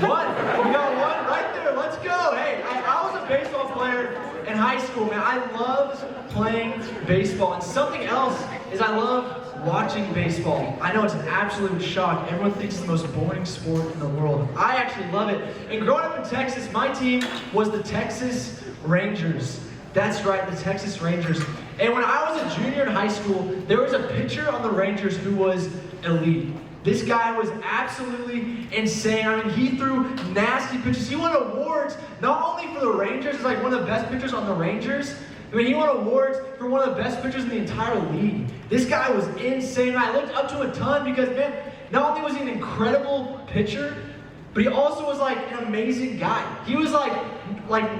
One. We got one right there. Let's go. Hey, I was a baseball player in high school, man. I loved playing baseball. And something else is I love watching baseball. I know it's an absolute shock. Everyone thinks it's the most boring sport in the world. I actually love it. And growing up in Texas, my team was the Texas Rangers. That's right, the Texas Rangers. And when I was a junior in high school, there was a pitcher on the Rangers who was elite. This guy was absolutely insane. I mean, he threw nasty pitches. He won awards not only for the Rangers, he's like one of the best pitchers on the Rangers. I mean, he won awards for one of the best pitchers in the entire league. This guy was insane. I looked up to him a ton because, man, not only was he an incredible pitcher, but he also was like an amazing guy. He was like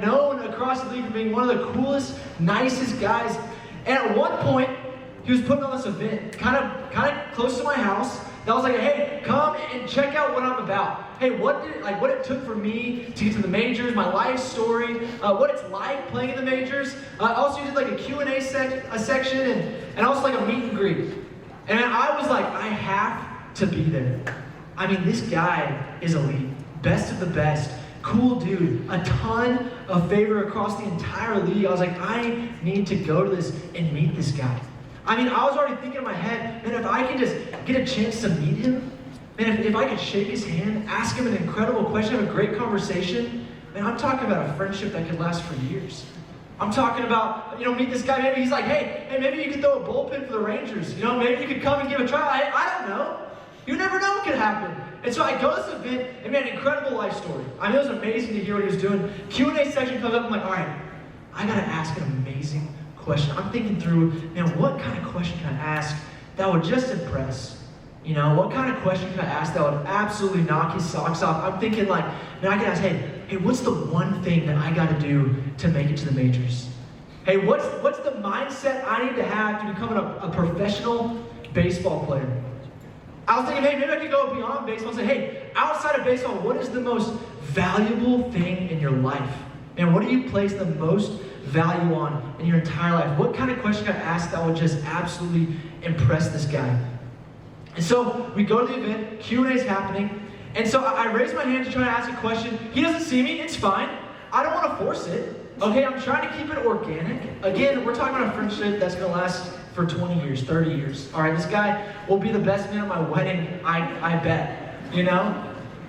known across the league for being one of the coolest, nicest guys. And at one point, he was putting on this event, kind of close to my house. That was like, hey, come and check out what I'm about. Hey, what it took for me to get to the majors, my life story, what it's like playing in the majors. Also, you did like a Q&A section and also like a meet and greet. And I was like, I have to be there. I mean, this guy is elite, best of the best, cool dude, a ton of favor across the entire league. I was like, I need to go to this and meet this guy. I mean, I was already thinking in my head, man, if I can just get a chance to meet him, man, if I could shake his hand, ask him an incredible question, have a great conversation, man, I'm talking about a friendship that could last for years. I'm talking about, meet this guy, maybe he's like, hey, maybe you could throw a bullpen for the Rangers. Maybe you could come and give a try. I don't know. You never know what could happen. And so I go to this event, and man, incredible life story. I mean, it was amazing to hear what he was doing. Q&A section comes up, I'm like, all right, I gotta ask an amazing question. I'm thinking through, man, what kind of question can I ask that would just impress? What kind of question can I ask that would absolutely knock his socks off? I'm thinking like, man, I can ask, hey, what's the one thing that I gotta do to make it to the majors? Hey, what's the mindset I need to have to become a professional baseball player? I was thinking, hey, maybe I could go beyond baseball and say, hey, outside of baseball, what is the most valuable thing in your life? And what do you place the most value on in your entire life? What kind of question can I ask that would just absolutely impress this guy? And so we go to the event, Q&A is happening, and so I raise my hand to try to ask a question. He doesn't see me, it's fine. I don't want to force it. Okay, I'm trying to keep it organic. Again, we're talking about a friendship that's going to last for 20 years, 30 years. All right, this guy will be the best man at my wedding, I bet,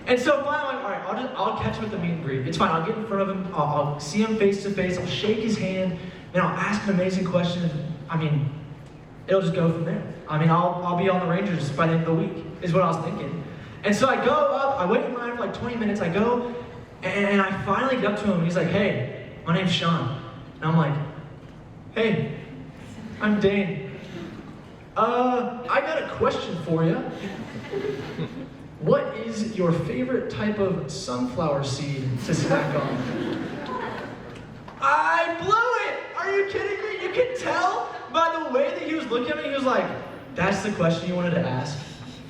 And so finally, I'm like, all right, I'll catch him at the meet and greet. It's fine, I'll get in front of him, I'll see him face to face, I'll shake his hand, and I'll ask an amazing question. I mean, it'll just go from there. I mean, I'll be on the Rangers by the end of the week, is what I was thinking. And so I go up, I wait in line for like 20 minutes, I go, and I finally get up to him, and he's like, hey, my name's Sean. And I'm like, hey, I'm Dane. I got a question for you. What is your favorite type of sunflower seed to snack on? I blew it! Are you kidding me? You can tell by the way that he was looking at me, he was like, that's the question you wanted to ask?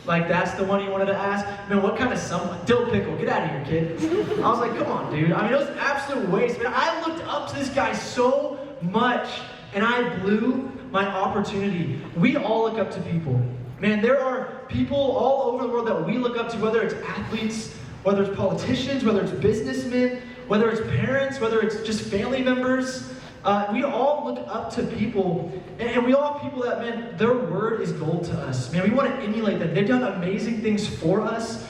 Like, that's the one you wanted to ask? Man, what kind of dill pickle, get out of here, kid. I was like, come on, dude. I mean, it was an absolute waste. Man, I looked up to this guy so much, and I blew my opportunity. We all look up to people. Man, there are people all over the world that we look up to, whether it's athletes, whether it's politicians, whether it's businessmen, whether it's parents, whether it's just family members. We all look up to people, and we all have people that, man, their word is gold to us. Man, we want to emulate them. They've done amazing things for us.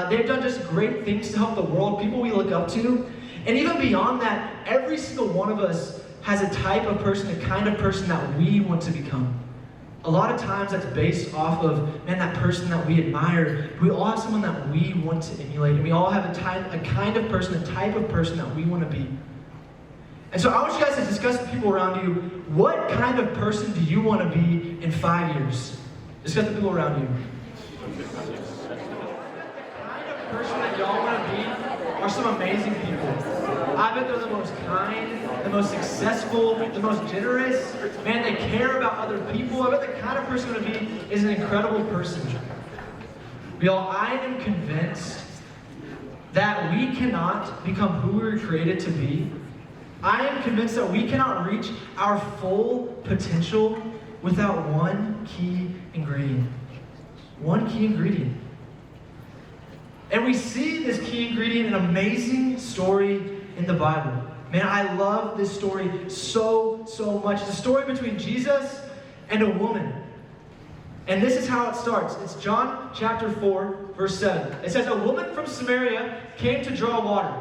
They've done just great things to help the world, people we look up to. And even beyond that, every single one of us has a type of person, a kind of person that we want to become. A lot of times that's based off of, man, that person that we admire. We all have someone that we want to emulate, and we all have a kind of person, a type of person that we want to be. And so I want you guys to discuss with people around you, what kind of person do you want to be in 5 years? Discuss with people around you. The kind of person that y'all want to be are some amazing people. I bet they're the most kind, the most successful, the most generous. Man, they care about other people. I bet the kind of person to be is an incredible person. Y'all, I am convinced that we cannot become who we were created to be. I am convinced that we cannot reach our full potential without one key ingredient. One key ingredient. And we see this key ingredient, an amazing story in the Bible. Man, I love this story so much. It's a story between Jesus and a woman. And this is how it starts. It's John chapter 4, verse 7. It says, "A woman from Samaria came to draw water.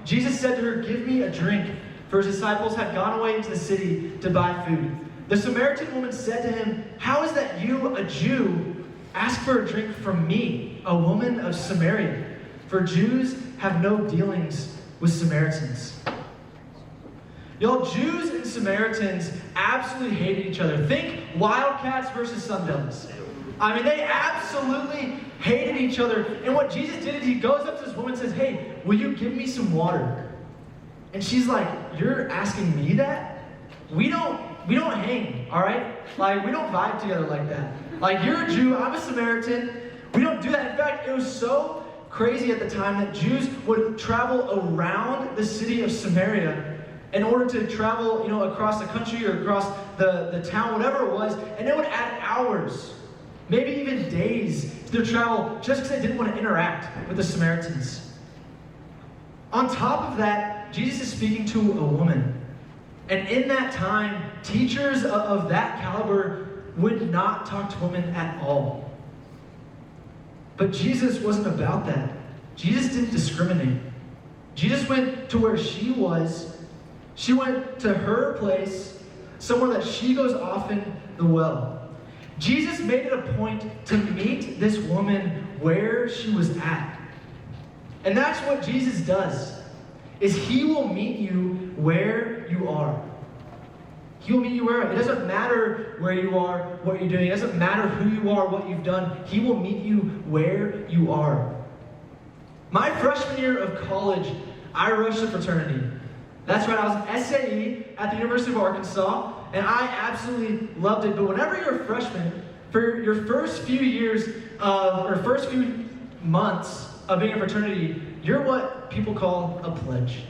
Jesus said to her, 'Give me a drink,' for his disciples had gone away into the city to buy food. The Samaritan woman said to him, 'How is that you, a Jew, ask for a drink from me, a woman of Samaria? For Jews have no dealings with Samaritans.'" Y'all, Jews and Samaritans absolutely hated each other. Think Wildcats versus Sun Devils. I mean, they absolutely hated each other. And what Jesus did is he goes up to this woman and says, "Hey, will you give me some water?" And she's like, "You're asking me that? We don't hang, all right? Like, we don't vibe together like that. Like, you're a Jew, I'm a Samaritan. We don't do that." In fact, it was so crazy at the time that Jews would travel around the city of Samaria in order to travel, across the country or across the town, whatever it was, and it would add hours, maybe even days to their travel just because they didn't want to interact with the Samaritans. On top of that, Jesus is speaking to a woman. And in that time, teachers of that caliber would not talk to women at all. But Jesus wasn't about that. Jesus didn't discriminate. Jesus went to where she was. She went to her place, somewhere that she goes often, the well. Jesus made it a point to meet this woman where she was at. And that's what Jesus does, is he will meet you where you are. He will meet you where. It doesn't matter where you are, what you're doing. It doesn't matter who you are, what you've done. He will meet you where you are. My freshman year of college, I rushed a fraternity. That's right, I was an SAE at the University of Arkansas, and I absolutely loved it. But whenever you're a freshman, for your first few years or first few months of being a fraternity, you're what people call a pledge.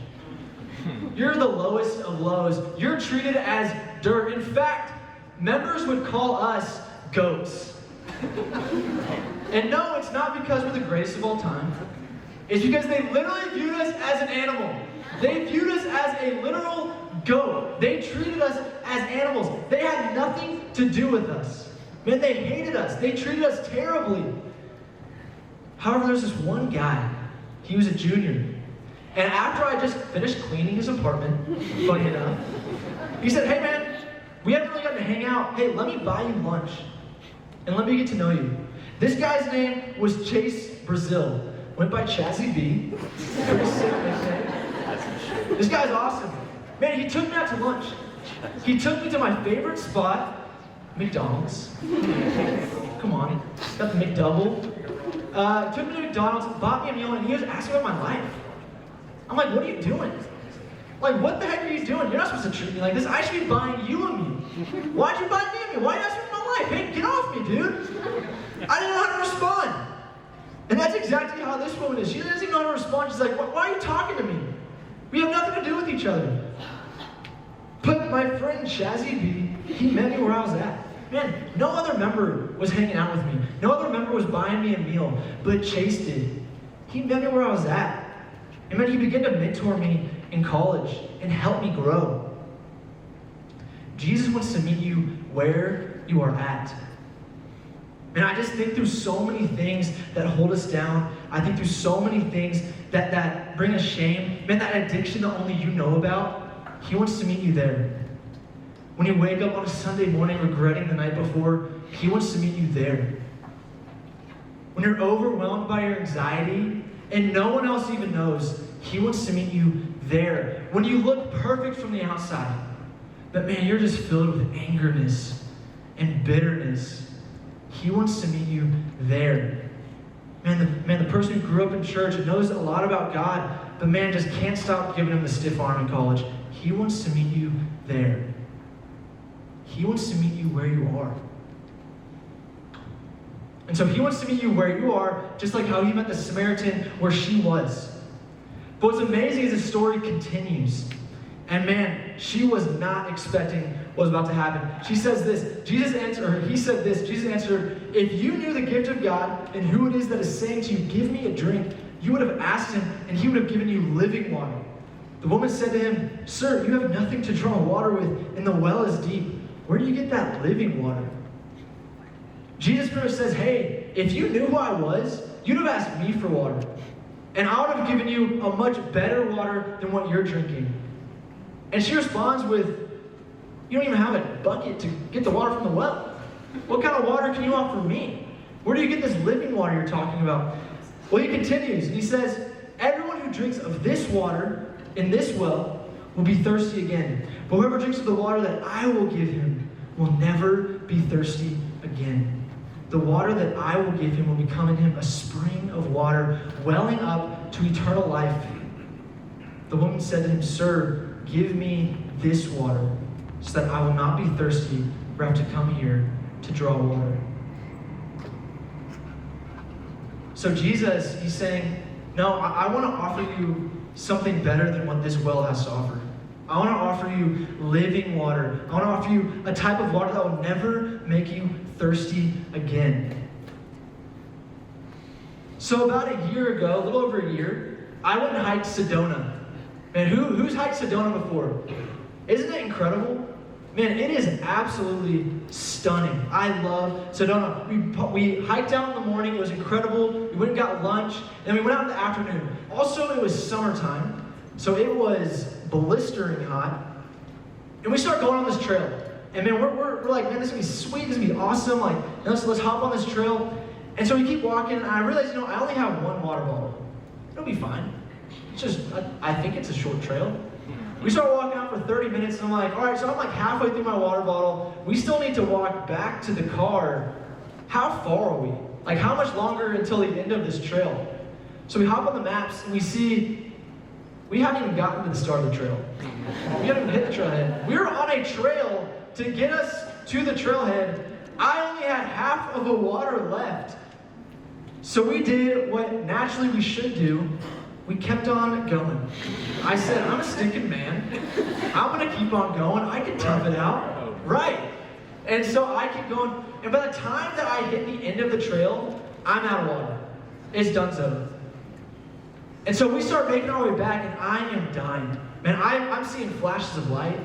You're the lowest of lows. You're treated as dirt. In fact, members would call us goats. And no, it's not because we're the greatest of all time. It's because they literally viewed us as an animal. They viewed us as a literal goat. They treated us as animals. They had nothing to do with us. Man, they hated us. They treated us terribly. However, there's this one guy. He was a junior. And after I just finished cleaning his apartment, funny enough, he said, "Hey man, we haven't really gotten to hang out. Hey, let me buy you lunch. And let me get to know you." This guy's name was Chase Brazil. Went by Chazzy B. Pretty sick nickname. This guy's awesome. Man, he took me out to lunch. He took me to my favorite spot, McDonald's. Come on, got the McDouble. Took me to McDonald's, bought me a meal, and he was asking about my life. I'm like, "What are you doing? Like, what the heck are you doing? You're not supposed to treat me like this. I should be buying you a meal. Why'd you buy me a meal? Why are you asking me about my life? Hey, get off me, dude." I didn't know how to respond. And that's exactly how this woman is. She doesn't even know how to respond. She's like, "Why are you talking to me? We have nothing to do with each other." But my friend Shazzy B, he met me where I was at. Man, no other member was hanging out with me. No other member was buying me a meal, but Chase did. He met me where I was at. And man, he began to mentor me in college and help me grow. Jesus wants to meet you where you are at. And I just think through so many things that hold us down. I think through so many things that bring us shame. Man, that addiction that only you know about. He wants to meet you there. When you wake up on a Sunday morning regretting the night before, he wants to meet you there. When you're overwhelmed by your anxiety and no one else even knows, he wants to meet you there. When you look perfect from the outside, but man, you're just filled with angerness and bitterness, he wants to meet you there. Man, the person who grew up in church and knows a lot about God, but man, just can't stop giving him the stiff arm in college. He wants to meet you there. He wants to meet you where you are. And so he wants to meet you where you are, just like how he met the Samaritan where she was. But what's amazing is the story continues. And man, she was not expecting what was about to happen. She says this, he said this, Jesus answered her, "If you knew the gift of God and who it is that is saying to you, 'Give me a drink,' you would have asked him, and he would have given you living water. The woman said to him, Sir, you have nothing to draw water with, and the well is deep. Where do you get that living water? Jesus pretty much says, hey, if you knew who I was, you'd have asked me for water. And I would have given you a much better water than what you're drinking. And she responds with, you don't even have a bucket to get the water from the well. What kind of water can you offer me? Where do you get this living water you're talking about? Well, he continues, and he says, everyone who drinks of this water in this well will be thirsty again. But whoever drinks of the water that I will give him will never be thirsty again. The water that I will give him will become in him a spring of water welling up to eternal life. The woman said to him, Sir, give me this water so that I will not be thirsty or have to come here to draw water. So Jesus, he's saying, no, I want to offer you something better than what this well has to offer. I want to offer you living water. I want to offer you a type of water that will never make you thirsty again. So about a year ago, a little over a year, I went and hiked Sedona. Man, who's hiked Sedona before? Isn't it incredible? Man, it is absolutely stunning. I love Sedona. We hiked out in the morning. It was incredible. We went and got lunch. And we went out in the afternoon. Also, it was summertime. So it was blistering hot. And we start going on this trail. And man, we're like, man, this is going to be sweet. This is going to be awesome. Like, let's hop on this trail. And so we keep walking. And I realize, I only have one water bottle. It'll be fine. It's just, I think it's a short trail. We start walking out for 30 minutes, and I'm like, all right, so I'm like halfway through my water bottle. We still need to walk back to the car. How far are we? Like, how much longer until the end of this trail? So we hop on the maps, and we see we haven't even gotten to the start of the trail. We haven't even hit the trailhead. We were on a trail to get us to the trailhead. I only had half of a water left. So we did what naturally we should do. We kept on going. I said, I'm a stinking man. I'm going to keep on going. I can tough it out. Right. And so I keep going. And by the time that I hit the end of the trail, I'm out of water. It's donezo. And so we start making our way back, and I am dying. Man, I'm seeing flashes of light.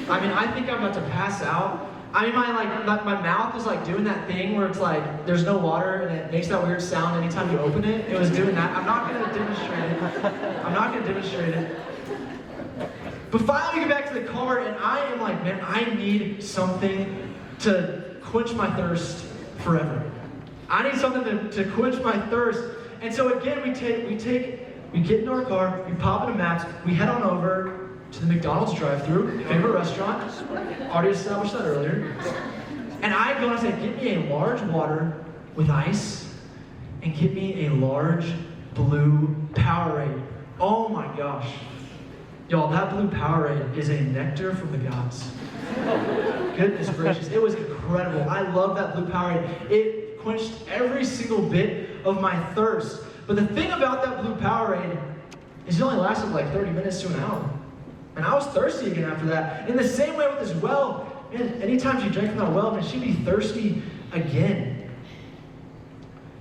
I mean, I think I'm about to pass out. I mean, my mouth is like doing that thing where it's like there's no water and it makes that weird sound anytime you open it. It was doing that. I'm not going to demonstrate it. But finally we get back to the car, and I am like, man, I need something to quench my thirst forever. I need something to quench my thirst. And so again, we get in our car, we pop into maps, we head on over to the McDonald's drive-thru, favorite restaurant. Already established that earlier. And I go and say, get me a large water with ice, and get me a large blue Powerade. Oh my gosh. Y'all, that blue Powerade is a nectar from the gods. Goodness gracious, it was incredible. I love that blue Powerade. It quenched every single bit of my thirst. But the thing about that blue Powerade is it only lasted like 30 minutes to an hour. And I was thirsty again after that. In the same way with this well, man, anytime she drank from that well, man, she'd be thirsty again.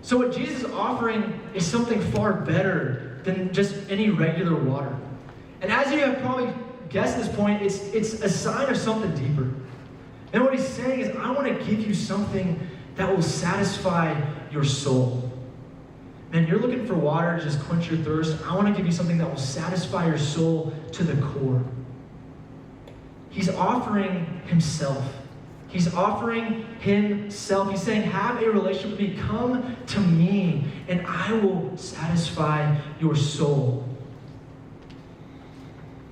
So what Jesus is offering is something far better than just any regular water. And as you have probably guessed at this point, it's a sign of something deeper. And what he's saying is, I want to give you something that will satisfy your soul. Man, you're looking for water to just quench your thirst. I want to give you something that will satisfy your soul to the core. He's offering himself. He's offering himself. He's saying, have a relationship with me. Come to me, and I will satisfy your soul.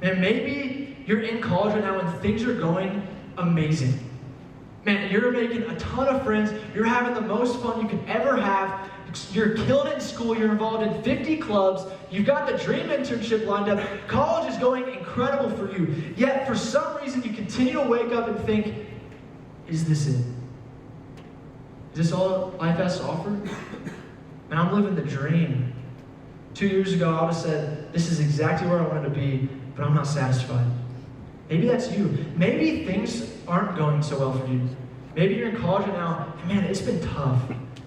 And maybe you're in college right now and things are going amazing. Man, you're making a ton of friends. You're having the most fun you could ever have. You're killing it in school. You're involved in 50 clubs. You've got the dream internship lined up. College is going incredible for you. Yet, for some reason, you continue to wake up and think, is this it? Is this all life has to offer? Man, I'm living the dream. 2 years ago, I would have said, this is exactly where I wanted to be, but I'm not satisfied. Maybe that's you. Maybe things aren't going so well for you. Maybe you're in college right now, and man, it's been tough.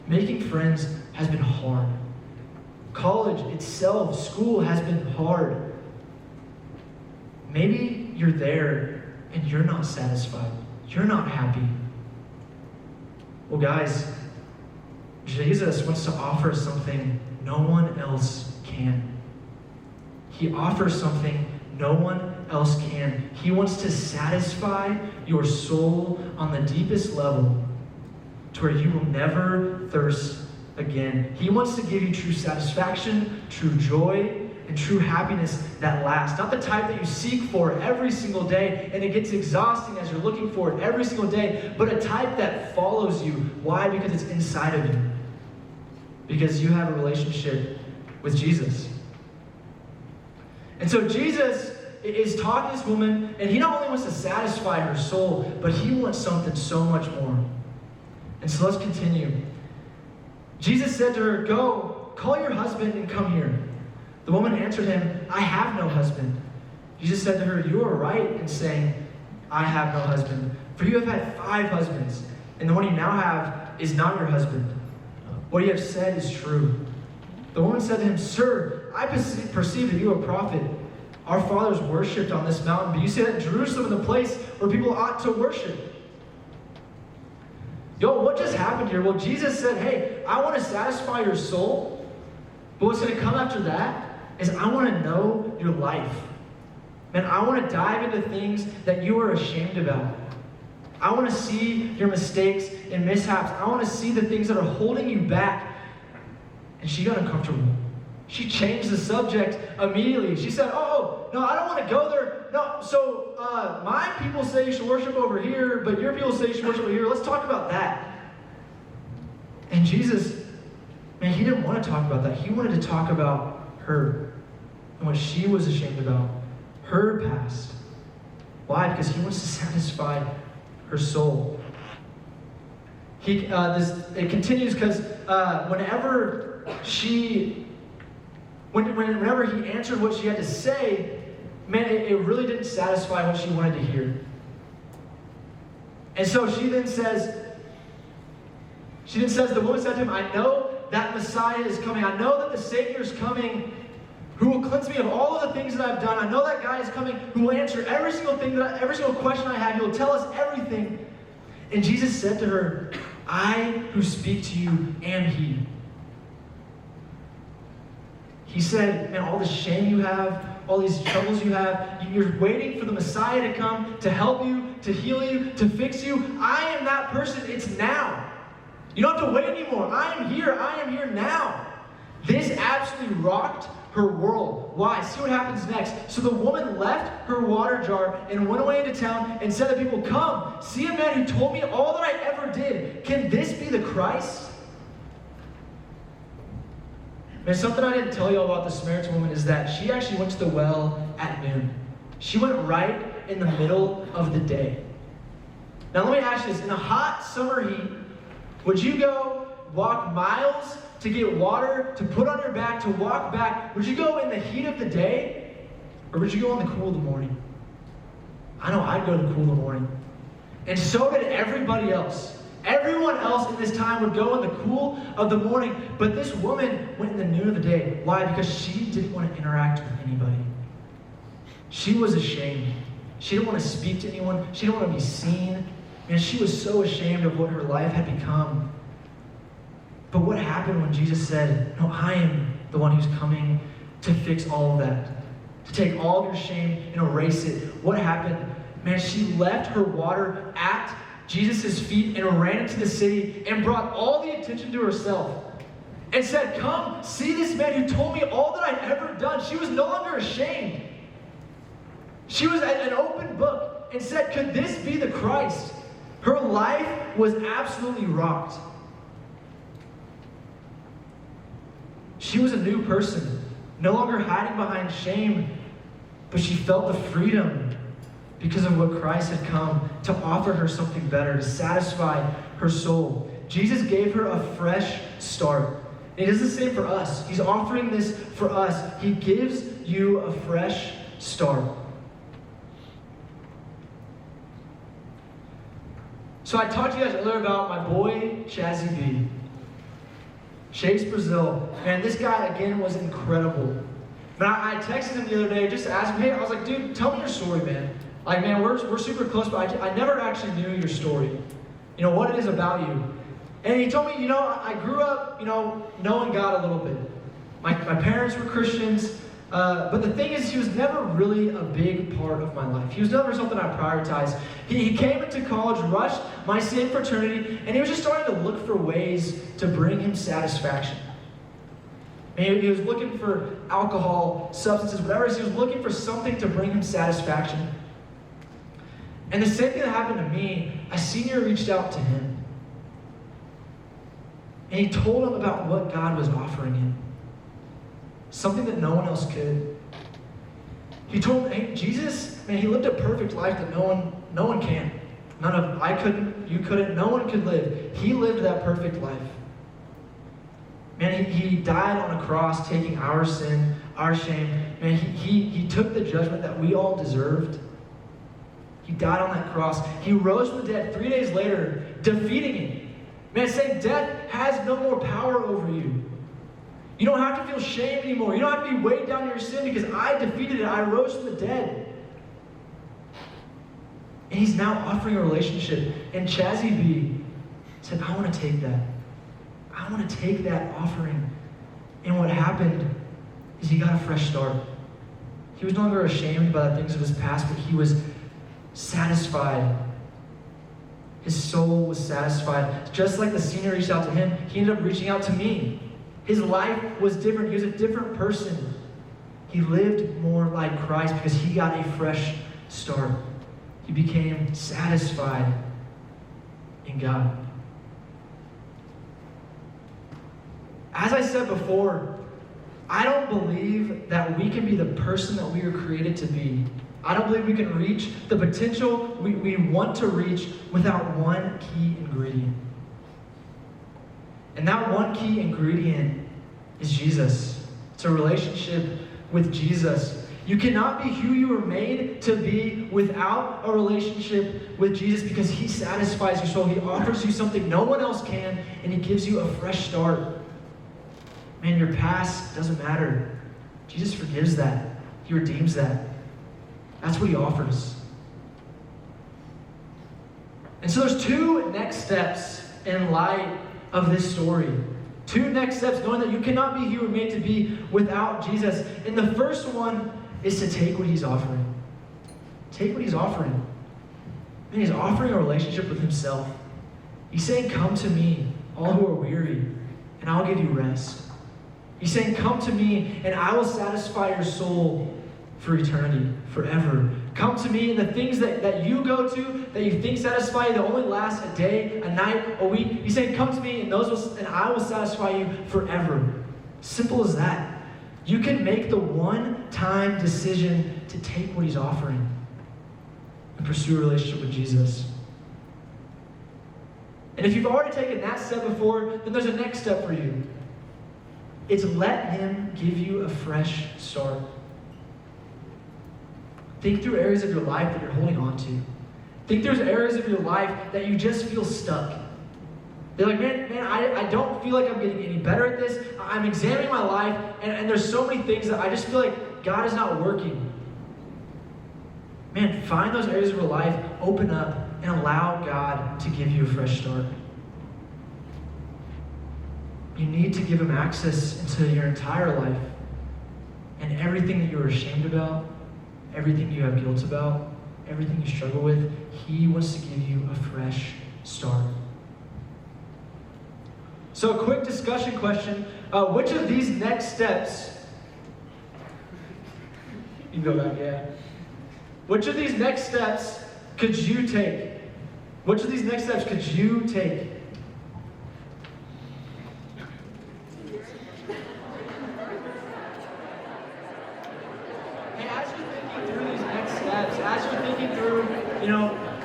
Making friends has been hard. College itself, school has been hard. Maybe you're there and you're not satisfied. You're not happy. Well, guys, Jesus wants to offer something no one else can. He offers something no one else can. He wants to satisfy your soul on the deepest level to where you will never thirst again. He wants to give you true satisfaction, true joy, and true happiness that lasts. Not the type that you seek for every single day and it gets exhausting as you're looking for it every single day, but a type that follows you. Why? Because it's inside of you. Because you have a relationship with Jesus. And so Jesus is talking to this woman, and he not only wants to satisfy her soul, but he wants something so much more. And so let's continue. Jesus said to her, "Go, call your husband and come here." The woman answered him, "I have no husband." Jesus said to her, "You are right in saying, 'I have no husband,' for you have had 5 husbands, and the one you now have is not your husband. What you have said is true." The woman said to him, "Sir, I perceive that you are a prophet. Our fathers worshipped on this mountain, but you say that Jerusalem is the place where people ought to worship." Yo, what just happened here? Well, Jesus said, hey, I want to satisfy your soul, but what's going to come after that is I want to know your life. Man, I want to dive into things that you are ashamed about. I want to see your mistakes and mishaps. I want to see the things that are holding you back. And she got uncomfortable. She changed the subject immediately. She said, oh, no, I don't want to go there. No, so my people say you should worship over here, but your people say you should worship over here. Let's talk about that. And Jesus, man, he didn't want to talk about that. He wanted to talk about her and what she was ashamed about, her past. Why? Because he wants to satisfy her soul. It continues because whenever he answered what she had to say, man, it really didn't satisfy what she wanted to hear. And so she then says, the woman said to him, "I know that Messiah is coming. I know that the Savior is coming who will cleanse me of all of the things that I've done. I know that guy is coming who will answer every single question I have. He will tell us everything." And Jesus said to her, "I who speak to you am he." He said, man, all the shame you have, all these troubles you have, you're waiting for the Messiah to come to help you, to heal you, to fix you. I am that person. It's now. You don't have to wait anymore. I am here now. This absolutely rocked her world. Why? See what happens next. So the woman left her water jar and went away into town and said to people, "Come, see a man who told me all that I ever did. Can this be the Christ?" And something I didn't tell you all about the Samaritan woman is that she actually went to the well at noon. She went right in the middle of the day. Now let me ask you this. In a hot summer heat, would you go walk miles to get water, to put on your back, to walk back? Would you go in the heat of the day? Or would you go in the cool of the morning? I know I'd go to the cool of the morning. And so did everybody else. Everyone else in this time would go in the cool of the morning. But this woman went in the noon of the day. Why? Because she didn't want to interact with anybody. She was ashamed. She didn't want to speak to anyone. She didn't want to be seen. And she was so ashamed of what her life had become. But what happened when Jesus said, "No, I am the one who's coming to fix all of that, to take all of your shame and erase it"? What happened? Man, she left her water at Jesus' feet and ran into the city and brought all the attention to herself and said, "Come, see this man who told me all that I'd ever done." She was no longer ashamed. She was an open book and said, "Could this be the Christ?" Her life was absolutely rocked. She was a new person, no longer hiding behind shame, but she felt the freedom because of what Christ had come to offer her something better, to satisfy her soul. Jesus gave her a fresh start. And he does the same for us. He's offering this for us. He gives you a fresh start. So I talked to you guys earlier about my boy, Chazzy B. Chase Brazil. Man, this guy, again, was incredible. But I texted him the other day just to ask him, hey, I was like, dude, tell me your story, man. Like, man, we're super close, but I never actually knew your story. You know, what it is about you. And he told me, you know, I grew up, you know, knowing God a little bit. My parents were Christians, but the thing is, he was never really a big part of my life. He was never something I prioritized. He came into college, rushed my same fraternity, and he was just starting to look for ways to bring him satisfaction. And he was looking for alcohol, substances, whatever it is. He was looking for something to bring him satisfaction. And the same thing that happened to me, a senior reached out to him. And he told him about what God was offering him. Something that no one else could. He told him, hey, Jesus, man, he lived a perfect life that no one can. I couldn't, you couldn't, no one could live. He lived that perfect life. Man, he died on a cross, taking our sin, our shame. Man, he took the judgment that we all deserved. He died on that cross. He rose from the dead 3 days later, defeating it. Man, saying death has no more power over you. You don't have to feel shame anymore. You don't have to be weighed down in your sin because I defeated it. I rose from the dead. And he's now offering a relationship. And Chazzy B said, I want to take that. I want to take that offering. And what happened is he got a fresh start. He was no longer ashamed by the things of his past, but he was satisfied. His soul was satisfied. Just like the senior reached out to him, he ended up reaching out to me. His life was different. He was a different person. He lived more like Christ because he got a fresh start. He became satisfied in God. As I said before, I don't believe that we can be the person that we were created to be. I don't believe we can reach the potential we want to reach without one key ingredient. And that one key ingredient is Jesus. It's a relationship with Jesus. You cannot be who you were made to be without a relationship with Jesus because he satisfies your soul. He offers you something no one else can, and he gives you a fresh start. Man, your past doesn't matter. Jesus forgives that. He redeems that. That's what he offers. And so there's two next steps in light of this story. Two next steps, knowing that you cannot be who you were made to be without Jesus. And the first one is to take what he's offering. Take what he's offering. And he's offering a relationship with himself. He's saying, come to me, all who are weary, and I'll give you rest. He's saying, come to me, and I will satisfy your soul for eternity, forever. Come to me, and the things that you go to, that you think satisfy you, that only last a day, a night, a week. He's saying, come to me, and I will satisfy you forever. Simple as that. You can make the one-time decision to take what he's offering and pursue a relationship with Jesus. And if you've already taken that step before, then there's a next step for you. It's let him give you a fresh start. Think through areas of your life that you're holding on to. Think there's areas of your life that you just feel stuck. They're like, man, I don't feel like I'm getting any better at this. I'm examining my life, and there's so many things that I just feel like God is not working. Man, find those areas of your life, open up, and allow God to give you a fresh start. You need to give him access into your entire life and everything that you're ashamed about, everything you have guilt about, everything you struggle with. He wants to give you a fresh start. So a quick discussion question. Which of these next steps, you can go back, yeah. Which of these next steps could you take? Which of these next steps could you take?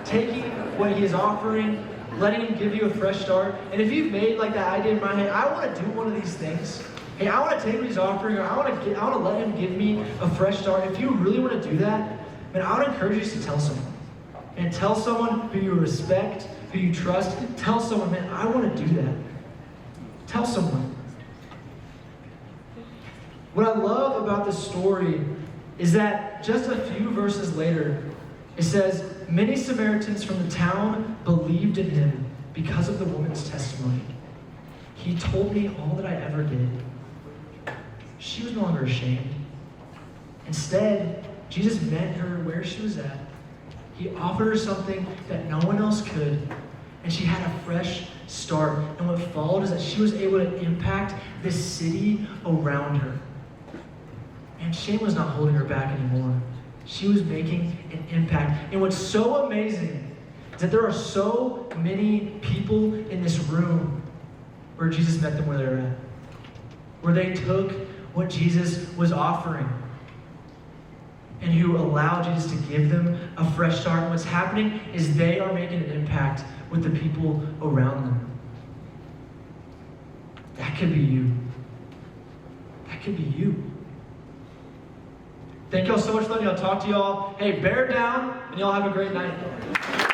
Taking what he is offering, letting him give you a fresh start. And if you've made like that idea in my head, I want to do one of these things. Hey, I want to take what he's offering, or I want to let him give me a fresh start. If you really want to do that, man, I would encourage you to tell someone. And tell someone who you respect, who you trust. Tell someone, man, I want to do that. Tell someone. What I love about this story is that just a few verses later, it says, many Samaritans from the town believed in him because of the woman's testimony. He told me all that I ever did. She was no longer ashamed. Instead, Jesus met her where she was at. He offered her something that no one else could, and she had a fresh start. And what followed is that she was able to impact the city around her. And shame was not holding her back anymore. She was making an impact. And what's so amazing is that there are so many people in this room where Jesus met them where they're at, where they took what Jesus was offering and who allowed Jesus to give them a fresh start. And what's happening is they are making an impact with the people around them. That could be you. That could be you. Thank y'all so much for letting me. I'll talk to y'all. Hey, bear down, and y'all have a great night.